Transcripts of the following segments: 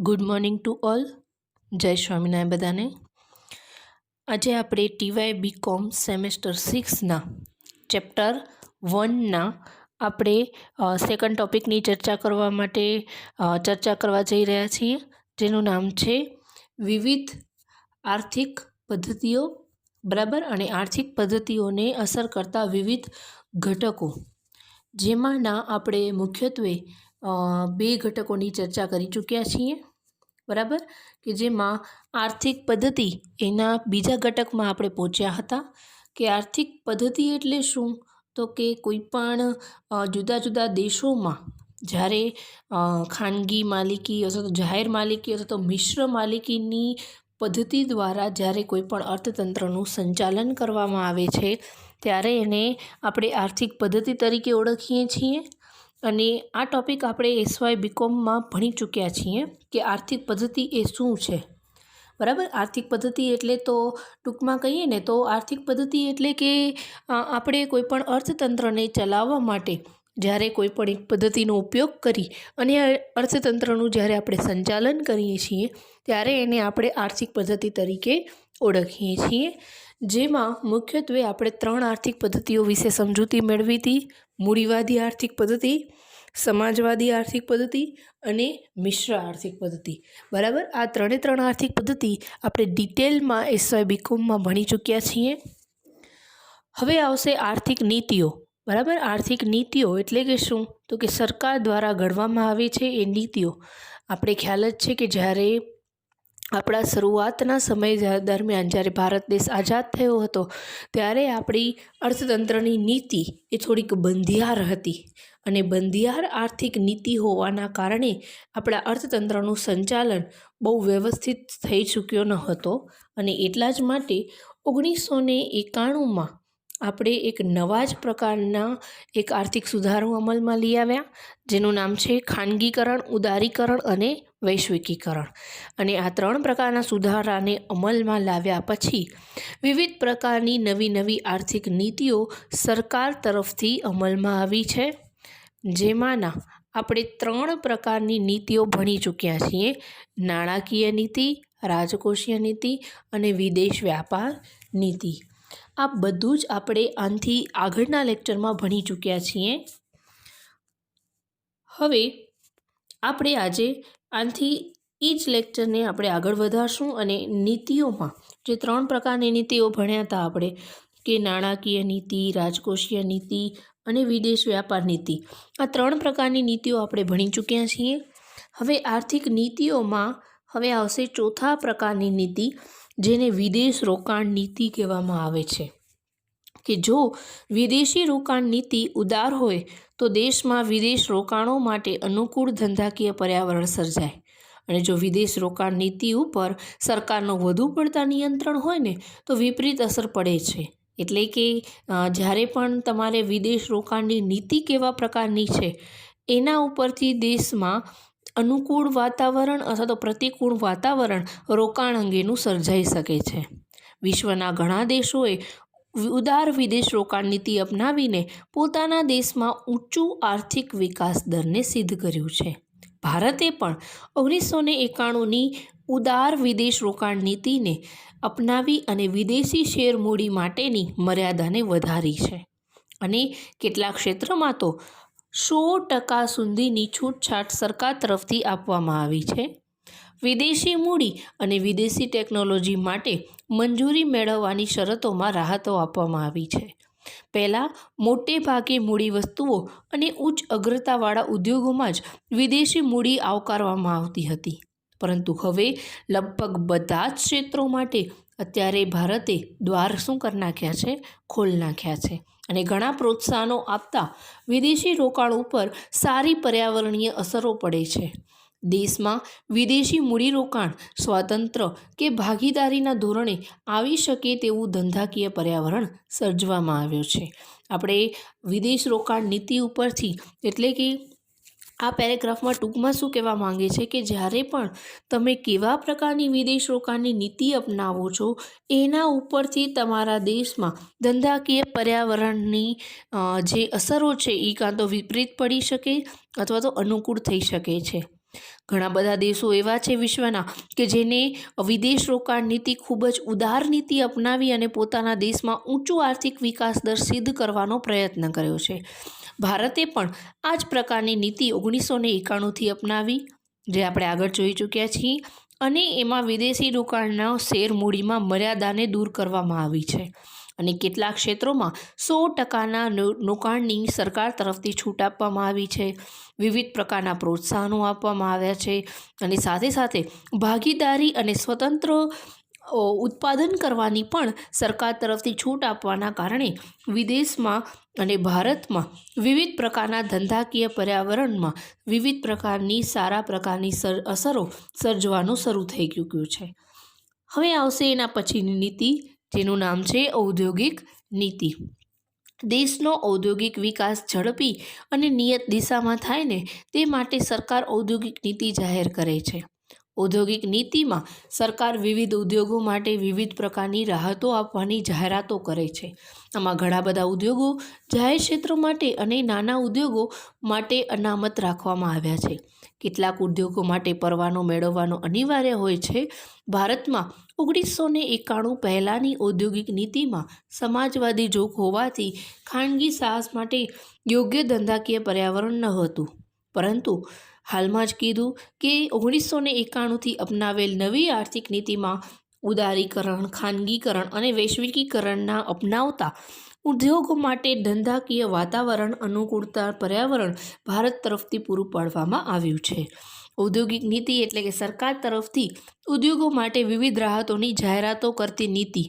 Good morning to all. જય સ્વામિનારાયણ બધાને. આજે આપણે ટીવાય બીકોમ સેમેસ્ટર 6ના ચેપ્ટર 1ના આપણે સેકન્ડ ટોપિકની ચર્ચા કરવા જઈ રહ્યા છીએ, જેનું નામ છે વિવિધ આર્થિક પદ્ધતિઓ. બરાબર. અને આર્થિક પદ્ધતિઓને અસર કરતા વિવિધ ઘટકો, જેમાંના આપણે મુખ્યત્વે બે ઘટકોની ચર્ચા કરી ચૂક્યા છીએ. બરાબર, કે જેમાં આર્થિક પદ્ધતિ એના બીજા ઘટકમાં આપણે પહોંચ્યા હતા કે આર્થિક પદ્ધતિ એટલે શું, તો કે કોઈ પણ જુદા જુદા દેશોમાં જ્યારે ખાનગી માલિકી અથવા તો જાહેર માલિકી અથવા તો મિશ્ર માલિકીની પદ્ધતિ દ્વારા જ્યારે કોઈ પણ અર્થતંત્રનું સંચાલન કરવામાં આવે છે ત્યારે એને આપણે આર્થિક પદ્ધતિ તરીકે ઓળખીએ છીએ. અને આ ટૉપિક આપણે એસવાય બીકોમમાં ભણી ચૂક્યા છીએ કે આર્થિક પદ્ધતિ એ શું છે. બરાબર. આર્થિક પદ્ધતિ એટલે તો ટૂંકમાં કહીએ ને તો આર્થિક પદ્ધતિ એટલે કે આપણે કોઈપણ અર્થતંત્રને ચલાવવા માટે જ્યારે કોઈપણ એક પદ્ધતિનો ઉપયોગ કરી અને અર્થતંત્રનું જ્યારે આપણે સંચાલન કરીએ છીએ ત્યારે એને આપણે આર્થિક પદ્ધતિ તરીકે ઓળખીએ છીએ. જેમાં મુખ્યત્વે આપણે 3 આર્થિક પદ્ધતિઓ વિશે સમજૂતી મેળવી હતી: મૂડીવાદી આર્થિક પદ્ધતિ, સમાજવાદી આર્થિક પદ્ધતિ અને મિશ્ર આર્થિક પદ્ધતિ. બરાબર. આ 3 આર્થિક પદ્ધતિ આપણે ડિટેલમાં એસવાય બીકોમમાં ભણી ચૂક્યા છીએ. હવે આવશે આર્થિક નીતિઓ. બરાબર. આર્થિક નીતિઓ એટલે કે શું, તો કે સરકાર દ્વારા ઘડવામાં આવે છે એ નીતિઓ. આપણે ખ્યાલ જ છે કે જ્યારે આપણા શરૂઆતના સમય દરમિયાન જ્યારે ભારત દેશ આઝાદ થયો હતો ત્યારે આપણી અર્થતંત્રની નીતિ એ થોડીક બંધિયાર હતી. અને બંધિયાર આર્થિક નીતિ હોવાના કારણે આપણા અર્થતંત્રનું સંચાલન બહુ વ્યવસ્થિત થઈ ચૂક્યો ન હતો. અને એટલા જ માટે 1991માં આપણે એક નવા જ પ્રકારના એક આર્થિક સુધારો અમલમાં લઈ આવ્યા, જેનું નામ છે ખાનગીકરણ, ઉદારીકરણ અને વૈશ્વિકીકરણ. અને આ 3 પ્રકારના સુધારાને અમલમાં લાવ્યા પછી વિવિધ પ્રકારની નવી આર્થિક નીતિઓ સરકાર તરફથી અમલમાં આવી છે. જેમાંના આપણે 3 પ્રકારની નીતિઓ ભણી ચૂક્યા છીએ: નાણાકીય નીતિ, રાજકોષીય નીતિ અને વિદેશ વ્યાપાર નીતિ. આ બધું જ આપણે આનાથી આગળના લેક્ચરમાં ભણી ચૂક્યા છીએ. હવે આપણે આજે આનાથી એ જ લેક્ચરને આપણે આગળ વધારશું અને નીતિઓમાં જે 3 પ્રકારની નીતિઓ ભણ્યા હતા આપણે, કે નાણાકીય નીતિ, રાજકોષીય નીતિ અને વિદેશ વ્યાપાર નીતિ, આ 3 પ્રકારની નીતિઓ આપણે ભણી ચૂક્યા છીએ. હવે આર્થિક નીતિઓમાં હવે આવશે ચોથા પ્રકારની નીતિ, જેને વિદેશ રોકાણ નીતિ કહેવામાં આવે છે. કે જો વિદેશી રોકાણ નીતિ ઉદાર હોય તો દેશમાં વિદેશ રોકાણો માટે અનુકૂળ ધંધાકીય પર્યાવરણ સર્જાય. અને જો વિદેશ રોકાણ નીતિ ઉપર સરકારનો વધુ પડતા નિયંત્રણ હોય ને તો વિપરીત અસર પડે છે. એટલે કે જ્યારે પણ તમારે વિદેશ રોકાણની નીતિ કેવા પ્રકારની છે એના ઉપરથી દેશમાં અનુકૂળ વાતાવરણ અથવા તો પ્રતિકૂળ વાતાવરણ રોકાણ અંગેનું સર્જાઈ શકે છે. વિશ્વના ઘણા દેશોએ ઉદાર વિદેશ રોકાણ નીતિ અપનાવીને પોતાના દેશમાં ઊંચું આર્થિક વિકાસ દરને સિદ્ધ કર્યું છે. ભારતે પણ 1991ની ઉદાર વિદેશ રોકાણ નીતિને અપનાવી અને વિદેશી શેર મૂડી માટેની મર્યાદાને વધારી છે. અને કેટલાક ક્ષેત્રમાં તો 100% સુધીની છૂટછાટ સરકાર તરફથી આપવામાં આવી છે. વિદેશી મૂડી અને વિદેશી ટેકનોલોજી માટે મંજૂરી મેળવવાની શરતોમાં રાહતો આપવામાં આવી છે. પહેલાં મોટે ભાગે મૂડી વસ્તુઓ અને ઉચ્ચ અગ્રતાવાળા ઉદ્યોગોમાં જ વિદેશી મૂડી આવકારવામાં આવતી હતી, પરંતુ હવે લગભગ બધા જ ક્ષેત્રો માટે અત્યારે ભારતે દ્વાર શું કરી નાખ્યા છે, ખોલી નાખ્યા છે. અને ઘણા પ્રોત્સાહનો આપતા વિદેશી રોકાણ ઉપર સારી પર્યાવરણીય અસરો પડે છે. દેશમાં વિદેશી મૂડીરોકાણ સ્વતંત્ર કે ભાગીદારીના ધોરણે આવી શકે તેવું ધંધાકીય પર્યાવરણ સર્જવામાં આવ્યો છે. આપણે વિદેશ રોકાણ નીતિ ઉપરથી, એટલે કે આ પેરેગ્રાફમાં ટૂંકમાં શું કહેવા માંગે છે કે જ્યારે પણ તમે કેવા પ્રકારની વિદેશ રોકાણની નીતિ અપનાવો છો એના ઉપરથી તમારા દેશમાં ધંધાકીય પર્યાવરણની જે અસરો છે એ કાં તો વિપરીત પડી શકે અથવા તો અનુકૂળ થઈ શકે છે. ઘણા બધા દેશો એવા છે વિશ્વના કે જેને વિદેશ રોકાણ નીતિ ખૂબ જ ઉદાર નીતિ અપનાવી અને પોતાના દેશમાં ઊંચું આર્થિક વિકાસ દર સિદ્ધ કરવાનો પ્રયત્ન કર્યો છે. ભારતે પણ આ જ પ્રકારની નીતિ 1991થી અપનાવી, જે આપણે આગળ જોઈ ચૂક્યા છીએ, અને એમાં વિદેશી રોકાણના શેર મૂડીમાં મર્યાદાને દૂર કરવામાં આવી છે અને કેટલાક ક્ષેત્રોમાં 100% રોકાણની સરકાર તરફથી છૂટ આપવામાં આવી છે. વિવિધ પ્રકારના પ્રોત્સાહનો આપવામાં આવ્યા છે અને સાથે સાથે ભાગીદારી અને સ્વતંત્ર ઉત્પાદન કરવાની પણ સરકાર તરફથી છૂટ આપવાના કારણે વિદેશમાં અને ભારતમાં વિવિધ પ્રકારના ધંધાકીય પર્યાવરણમાં વિવિધ પ્રકારની સારા પ્રકારની અસરો સર્જવાનું શરૂ થઈ ચૂક્યું છે. હવે આવશે એના પછીની નીતિ, જેનું નામ છે ઔદ્યોગિક નીતિ. દેશનો ઔદ્યોગિક વિકાસ ઝડપી અને નિયત દિશામાં થાય ને તે માટે સરકાર ઔદ્યોગિક નીતિ જાહેર કરે છે. ઔદ્યોગિક નીતિમાં સરકાર વિવિધ ઉદ્યોગો માટે વિવિધ પ્રકારની રાહતો આપવાની જાહેરાતો કરે છે. આમાં ઘણા બધા ઉદ્યોગો જાહેર ક્ષેત્રો માટે અને નાના ઉદ્યોગો માટે અનામત રાખવામાં આવ્યા છે. કેટલાક ઉદ્યોગો માટે પરવાનો મેળવવાનો અનિવાર્ય હોય છે. ભારતમાં 1991 પહેલાંની ઔદ્યોગિક નીતિમાં સમાજવાદી જોખ હોવાથી ખાનગી સાહસ માટે યોગ્ય ધંધાકીય પર્યાવરણ ન હતું, પરંતુ હાલમાં જ કીધું કે 1991થી અપનાવેલ નવી આર્થિક નીતિમાં ઉદારીકરણ, ખાનગીકરણ અને વૈશ્વિકીકરણના અપનાવતા ઉદ્યોગો માટે ધંધાકીય વાતાવરણ અનુકૂળતા પર્યાવરણ ભારત તરફથી પૂરું પાડવામાં આવ્યું છે. ઔદ્યોગિક નીતિ એટલે કે સરકાર તરફથી ઉદ્યોગો માટે વિવિધ રાહતોની જાહેરાતો કરતી નીતિ,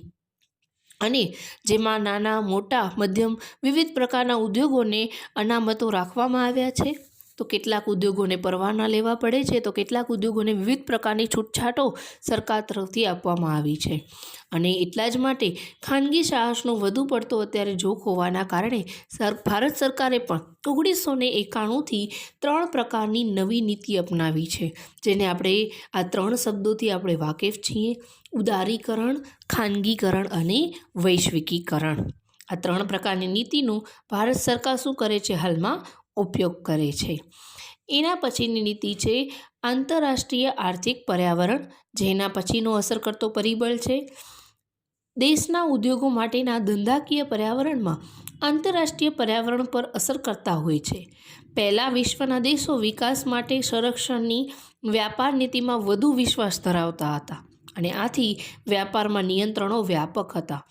અને જેમાં નાના, મોટા, મધ્યમ વિવિધ પ્રકારના ઉદ્યોગોને અનામતો રાખવામાં આવ્યા છે. તો કેટલાક ઉદ્યોગોને પરવાના લેવા પડે છે, તો કેટલાક ઉદ્યોગોને વિવિધ પ્રકારની છૂટછાટો સરકાર તરફથી આપવામાં આવી છે. અને એટલા જ માટે ખાનગી સાહસનો વધુ પડતો અત્યારે જોખ હોવાના કારણે ભારત સરકારે પણ 1991થી 3 પ્રકારની નવી નીતિ અપનાવી છે, જેને આપણે આ 3 શબ્દોથી આપણે વાકેફ છીએ: ઉદારીકરણ, ખાનગીકરણ અને વૈશ્વિકીકરણ. આ 3 પ્રકારની નીતિનું ભારત સરકાર શું કરે છે? હાલમાં ઉપયોગ કરે છે. એના પછીની નીતિ છે આંતરરાષ્ટ્રીય આર્થિક પર્યાવરણ, જેના પછીનો અસર કરતો પરિબળ છે દેશના ઉદ્યોગો માટેના ધંધાકીય પર્યાવરણમાં આંતરરાષ્ટ્રીય પર્યાવરણ પર અસર કરતા હોય છે. પહેલાં વિશ્વના દેશો વિકાસ માટે સંરક્ષણની વ્યાપાર નીતિમાં વધુ વિશ્વાસ ધરાવતા હતા અને આથી વ્યાપારમાં નિયંત્રણો વ્યાપક હતા.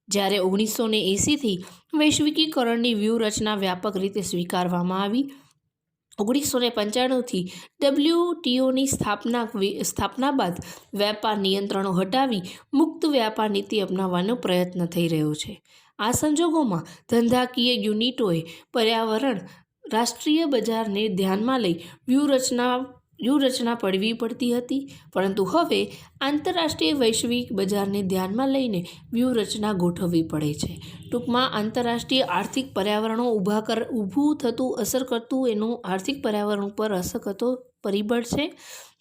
જ્યારે 1980થી વૈશ્વિકીકરણની વ્યૂહરચના વ્યાપક રીતે સ્વીકારવામાં આવી. 1995થી WTOની સ્થાપના બાદ વેપાર નિયંત્રણો હટાવી મુક્ત વ્યાપાર નીતિ અપનાવવાનો પ્રયત્ન થઈ રહ્યો છે. આ સંજોગોમાં ધંધાકીય યુનિટોએ પર્યાવરણ, રાષ્ટ્રીય બજારને ધ્યાનમાં લઈ વ્યૂહરચના પડવી પડતી હતી, પરંતુ હવે આંતરરાષ્ટ્રીય વૈશ્વિક બજારને ધ્યાનમાં લઈને વ્યૂહરચના ગોઠવવી પડે છે. ટૂંકમાં આંતરરાષ્ટ્રીય આર્થિક પર્યાવરણો ઊભું થતું અસર કરતું એનું આર્થિક પર્યાવરણ ઉપર અસર કરતો પરિબળ છે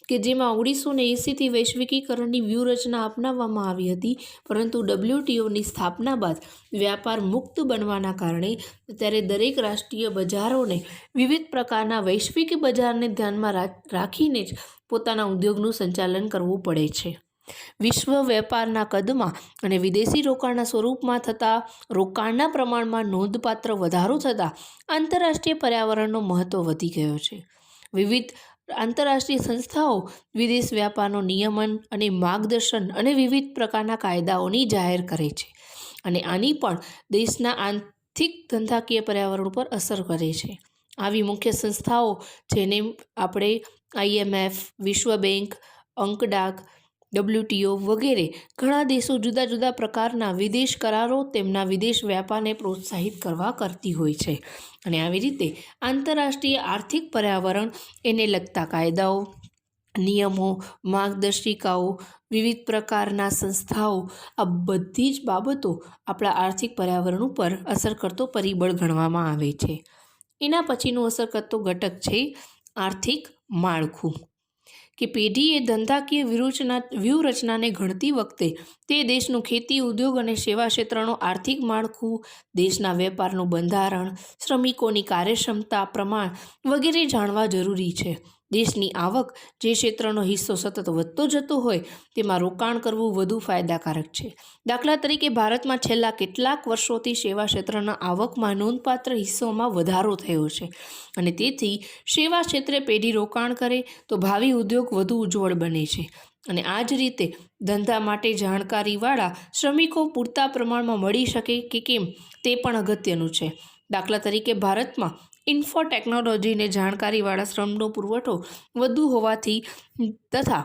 કે જેમાં 1980થી વૈશ્વિકીકરણની વ્યૂહરચના અપનાવવામાં આવી હતી, પરંતુ WTOની સ્થાપના બાદ વ્યાપાર મુક્ત બનવાના કારણે અત્યારે દરેક રાષ્ટ્રીય બજારોને વિવિધ પ્રકારના વૈશ્વિક બજારને ધ્યાનમાં રાખીને જ પોતાના ઉદ્યોગનું સંચાલન કરવું પડે છે. વિશ્વ વેપારના કદમાં અને વિદેશી રોકાણના સ્વરૂપમાં થતા રોકાણના પ્રમાણમાં નોંધપાત્ર વધારો થતાં આંતરરાષ્ટ્રીય પર્યાવરણનો મહત્ત્વ વધી ગયો છે. વિવિધ આંતરરાષ્ટ્રીય સંસ્થાઓ વિદેશ વ્યાપારનો નિયમન અને માર્ગદર્શન અને વિવિધ પ્રકારના કાયદાઓની જાહેર કરે છે, અને આની પણ દેશના આર્થિક ધંધાકીય પર્યાવરણ પર અસર કરે છે. આવી મુખ્ય સંસ્થાઓ જેને આપણે IMF, વિશ્વ બેંક, અંકડાક, WTO વગેરે ઘણા દેશો જુદા જુદા પ્રકારના વિદેશ કરારો તેમના વિદેશ વ્યાપારને પ્રોત્સાહિત કરવા કરતી હોય છે. અને આવી રીતે આંતરરાષ્ટ્રીય આર્થિક પર્યાવરણ, એને લગતા કાયદાઓ, નિયમો, માર્ગદર્શિકાઓ, વિવિધ પ્રકારના સંસ્થાઓ, આ બધી જ બાબતો આપણા આર્થિક પર્યાવરણ ઉપર અસર કરતો પરિબળ ગણવામાં આવે છે. એના પછીનું અસર કરતો ઘટક છે આર્થિક માળખું, કે પેઢીએ ધંધાકીય વ્યૂહરચનાને ઘડતી વખતે તે દેશનું ખેતી, ઉદ્યોગ અને સેવા ક્ષેત્રનું આર્થિક માળખું, દેશના વેપારનું બંધારણ, શ્રમિકોની કાર્યક્ષમતા, પ્રમાણ વગેરે જાણવા જરૂરી છે. દેશની આવક જે ક્ષેત્રનો હિસ્સો સતત વધતો જતો હોય તેમાં રોકાણ કરવું વધુ ફાયદાકારક છે. દાખલા તરીકે ભારતમાં છેલ્લા કેટલાક વર્ષોથી સેવા ક્ષેત્રના આવકમાં નોંધપાત્ર હિસ્સોમાં વધારો થયો છે અને તેથી સેવા ક્ષેત્રે પેઢી રોકાણ કરે તો ભાવિ ઉદ્યોગ વધુ ઉજ્જવળ બને છે અને આ જ રીતે ધંધા માટે જાણકારીવાળા શ્રમિકો પૂરતા પ્રમાણમાં મળી શકે કે કેમ તે પણ અગત્યનું છે. દાખલા તરીકે ભારતમાં ઇન્ફો ટેકનોલોજીને જાણકારીવાળા શ્રમનો પુરવઠો વધુ હોવાથી તથા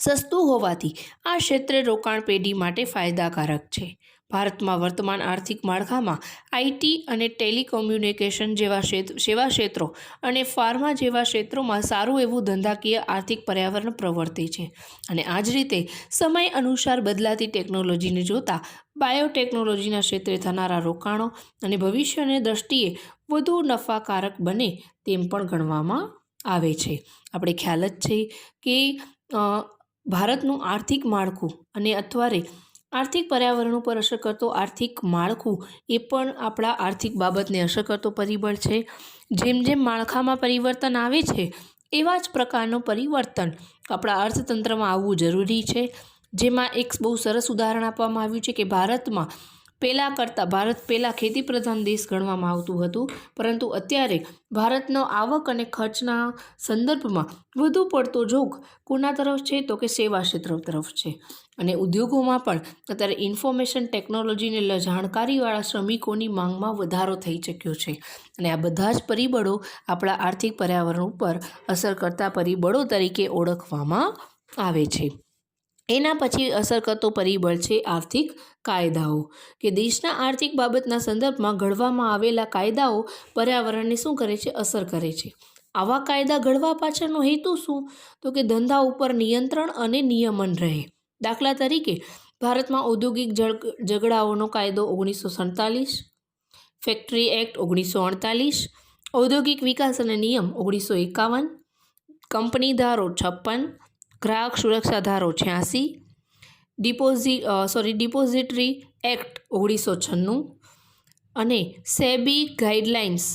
સસ્તું હોવાથી આ ક્ષેત્રે રોકાણ પેઢી માટે ફાયદાકારક છે. ભારતમાં વર્તમાન આર્થિક માળખામાં આઈટી અને ટેલિકોમ્યુનિકેશન જેવા સેવા ક્ષેત્રો અને ફાર્મા જેવા ક્ષેત્રોમાં સારું એવું ધંધાકીય આર્થિક પર્યાવરણ પ્રવર્તે છે અને આ જ રીતે સમય અનુસાર બદલાતી ટેકનોલોજીને જોતા બાયોટેકનોલોજીના ક્ષેત્રે થનારા રોકાણો અને ભવિષ્યની દ્રષ્ટિએ વધુ નફાકારક બને તેમ પણ ગણવામાં આવે છે. આપણે ખ્યાલ જ છે કે ભારતનું આર્થિક માળખું અને અત્યારે આર્થિક પર્યાવરણ ઉપર અસર કરતો આર્થિક માળખું એ પણ આપણા આર્થિક બાબતને અસર કરતો પરિબળ છે. જેમ જેમ માળખામાં પરિવર્તન આવે છે એવા જ પ્રકારનું પરિવર્તન આપણા અર્થતંત્રમાં આવવું જરૂરી છે. જેમાં એક બહુ સરસ ઉદાહરણ આપવામાં આવ્યું છે કે ભારત પહેલાં ખેતી પ્રધાન દેશ ગણવામાં આવતું હતું, પરંતુ અત્યારે ભારતનો આવક અને ખર્ચના સંદર્ભમાં વધુ પડતો ઝોક કોના તરફ છે તો કે સેવા ક્ષેત્ર તરફ છે અને ઉદ્યોગોમાં પણ અત્યારે ઇન્ફોર્મેશન ટેકનોલોજીને જાણકારીવાળા શ્રમિકોની માંગમાં વધારો થઈ ચૂક્યો છે અને આ બધા જ પરિબળો આપણા આર્થિક પર્યાવરણ ઉપર અસર કરતા પરિબળો તરીકે ઓળખવામાં આવે છે. એના પછી અસર કરતો પરિબળ છે આર્થિક કાયદાઓ, કે દેશના આર્થિક બાબતના સંદર્ભમાં ઘડવામાં આવેલા કાયદાઓ પર્યાવરણને શું કરે છે? અસર કરે છે. આવા કાયદા ઘડવા પાછળનો હેતુ શું? તો કે ધંધા ઉપર નિયંત્રણ અને નિયમન રહે. દાખલા તરીકે ભારતમાં ઔદ્યોગિક ઝઘડાઓનો કાયદો 1947, ફેક્ટરી એક્ટ 1948, ઔદ્યોગિક વિકાસ અને નિયમ 1951, કંપની ધારો 56, ગ્રાહક સુરક્ષા ધારો 86, ડિપોઝિટરી એક્ટ 1996 અને સેબી ગાઈડલાઇન્સ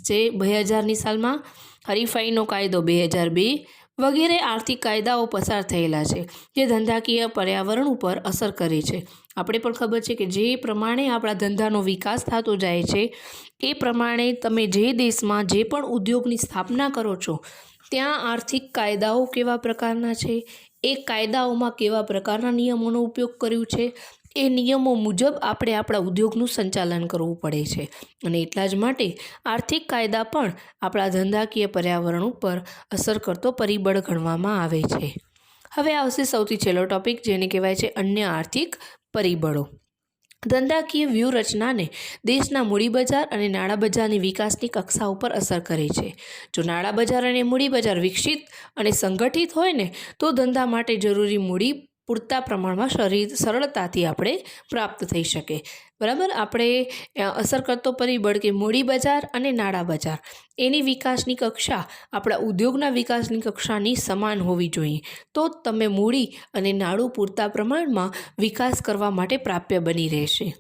જે 2000ની સાલમાં, હરીફાઈનો કાયદો 2002 વગેરે આર્થિક કાયદાઓ પસાર થયેલા છે જે ધંધાકીય પર્યાવરણ ઉપર અસર કરે છે. આપણે પણ ખબર છે કે જે પ્રમાણે આપણા ધંધાનો વિકાસ થતો જાય છે એ પ્રમાણે તમે જે દેશમાં જે પણ ઉદ્યોગની સ્થાપના કરો છો ત્યાં આર્થિક કાયદાઓ કેવા પ્રકારના છે, એ કાયદાઓમાં કેવા પ્રકારના નિયમોનો ઉપયોગ કર્યો છે, એ નિયમો મુજબ આપણે આપણા ઉદ્યોગનું સંચાલન કરવું પડે છે અને એટલા જ માટે આર્થિક કાયદા પણ આપણા ધંધાકીય પર્યાવરણ ઉપર અસર કરતો પરિબળ ગણવામાં આવે છે. હવે આવશે સૌથી છેલ્લો ટોપિક, જેને કહેવાય છે અન્ય આર્થિક પરિબળો. ધંધાકીય વ્યૂહરચનાને દેશના મૂડી બજાર અને નાણાં બજારની વિકાસની કક્ષા ઉપર અસર કરે છે. જો નાણાં બજાર અને મૂડી બજાર વિકસિત અને સંગઠિત હોય ને તો ધંધા માટે જરૂરી મૂડી પૂરતા પ્રમાણમાં સરળતાથી આપણે પ્રાપ્ત થઈ શકે. બરાબર, આપણે અસર કરતો પરિબળ કે મૂડી બજાર અને નાણાં બજાર એની વિકાસની કક્ષા આપણા ઉદ્યોગના વિકાસની કક્ષાની સમાન હોવી જોઈએ, તો તમે મૂડી અને નાણું પૂરતા પ્રમાણમાં વિકાસ કરવા માટે પ્રાપ્ય બની રહેશે.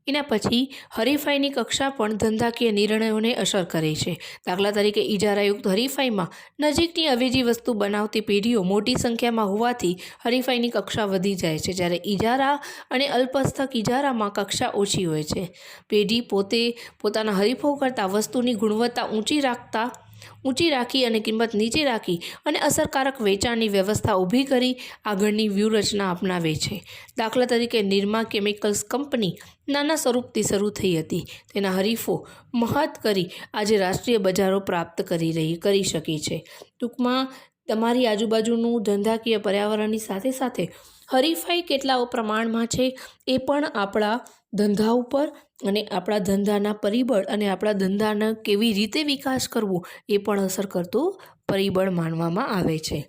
એના પછી હરીફાઈની કક્ષા પણ ધંધાકીય નિર્ણયોને અસર કરે છે. દાખલા તરીકે ઇજારાયુક્ત હરીફાઈમાં નજીકની અવેજી વસ્તુ બનાવતી પેઢીઓ મોટી સંખ્યામાં હોવાથી હરીફાઈની કક્ષા વધી જાય છે, જ્યારે ઇજારા અને અલ્પસ્થક ઇજારામાં કક્ષા ઓછી હોય છે. પેઢી પોતાના હરીફો કરતાં વસ્તુની ગુણવત્તા ઊંચી રાખી અને કિંમત નીચે રાખી અને અસરકારક વેચાણની વ્યવસ્થા ઊભી કરી આગળની વ્યૂહરચના અપનાવે છે. દાખલા તરીકે નિરમા કેમિકલ્સ કંપની નાના સ્વરૂપથી શરૂ થઈ હતી, તેના હરીફો મહત કરી આજે રાષ્ટ્રીય બજારો પ્રાપ્ત કરી શકે છે. ટૂંકમાં તમારી આજુબાજુનું ધંધાકીય પર્યાવરણની સાથે સાથે હરીફાઈ કેટલા પ્રમાણમાં છે એ પણ આપણા ધંધા ઉપર અને આપણા ધંધાના પરિબળ અને આપણા ધંધાના કેવી રીતે વિકાસ કરવો એ પણ અસર કરતો પરિબળ માનવામાં આવે છે.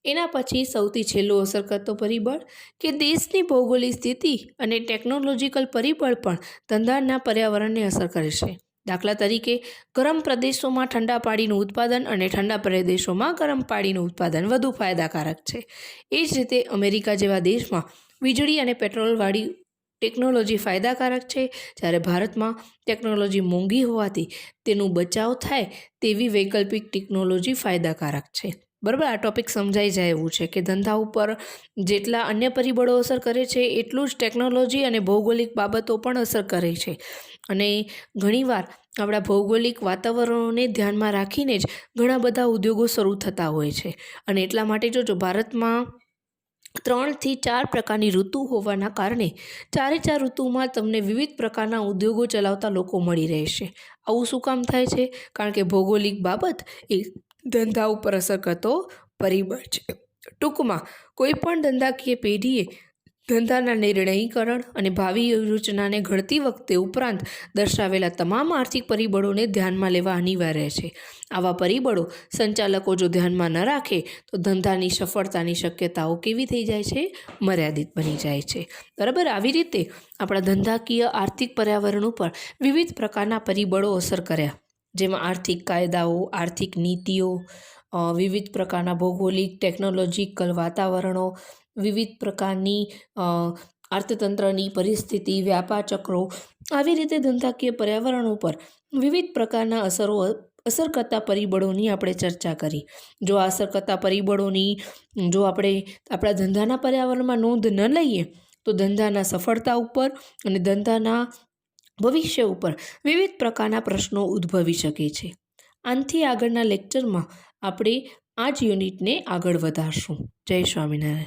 એના પછી સૌથી છેલ્લો અસર કરતો પરિબળ કે દેશની ભૌગોલિક સ્થિતિ અને ટેકનોલોજીકલ પરિબળ પણ ધંધાના પર્યાવરણને અસર કરે છે. દાખલા તરીકે ગરમ પ્રદેશોમાં ઠંડા પાણીનું ઉત્પાદન અને ઠંડા પ્રદેશોમાં ગરમ પાણીનું ઉત્પાદન વધુ ફાયદાકારક છે. એ જ રીતે અમેરિકા જેવા દેશમાં વીજળી અને પેટ્રોલવાળી ટેકનોલોજી ફાયદાકારક છે, જ્યારે ભારતમાં ટેકનોલોજી મોંઘી હોવાથી તેનું બચાવ થાય તેવી વૈકલ્પિક ટેકનોલોજી ફાયદાકારક છે. બરાબર, આ ટૉપિક સમજાઈ જાય એવું છે કે ધંધા ઉપર જેટલા અન્ય પરિબળો અસર કરે છે એટલું જ ટેકનોલોજી અને ભૌગોલિક બાબતો પણ અસર કરે છે. અને ઘણીવાર આપણા ભૌગોલિક વાતાવરણોને ધ્યાનમાં રાખીને જ ઘણા બધા ઉદ્યોગો શરૂ થતા હોય છે. અને એટલા માટે જો ભારતમાં 3 થી 4 પ્રકારની ઋતુ હોવાના કારણે 4 ઋતુમાં તમને વિવિધ પ્રકારના ઉદ્યોગો ચલાવતા લોકો મળી રહેશે. આવું શું કામ થાય છે? કારણ કે ભૌગોલિક બાબત એ ધંધા ઉપર અસર કરતો પરિબળ છે. ટૂંકમાં કોઈ પણ ધંધાકીય પેઢીએ ધંધાના નિર્ણયીકરણ અને ભાવિ યોજનાને ઘડતી વખતે ઉપરાંત દર્શાવેલા તમામ આર્થિક પરિબળોને ધ્યાનમાં લેવા અનિવાર્ય છે. આવા પરિબળો સંચાલકો જો ધ્યાનમાં ન રાખે તો ધંધાની સફળતાની શક્યતાઓ કેવી થઈ જાય છે? મર્યાદિત બની જાય છે. બરાબર, આવી રીતે આપણા ધંધાકીય આર્થિક પર્યાવરણ ઉપર વિવિધ પ્રકારના પરિબળો અસર કર્યા, જેમાં આર્થિક કાયદાઓ, આર્થિક નીતિઓ, વિવિધ પ્રકારના ભૌગોલિક ટેકનોલોજીકલ વાતાવરણો, વિવિધ પ્રકારની અર્થતંત્રની પરિસ્થિતિ, વ્યાપાર ચક્રો, આવી રીતે ધંધાકીય પર્યાવરણ ઉપર વિવિધ પ્રકારના અસર કરતા પરિબળોની આપણે ચર્ચા કરી. જો આ અસર કરતા પરિબળોની જો આપણે આપણા ધંધાના પર્યાવરણમાં નોંધ ન લઈએ તો ધંધાના સફળતા ઉપર અને ધંધાના ભવિષ્ય ઉપર વિવિધ પ્રકારના પ્રશ્નો ઉદ્ભવી શકે છે. આનાથી આગળના લેક્ચરમાં આપણે આ જ યુનિટને આગળ વધારશું. જય સ્વામિનારાયણ.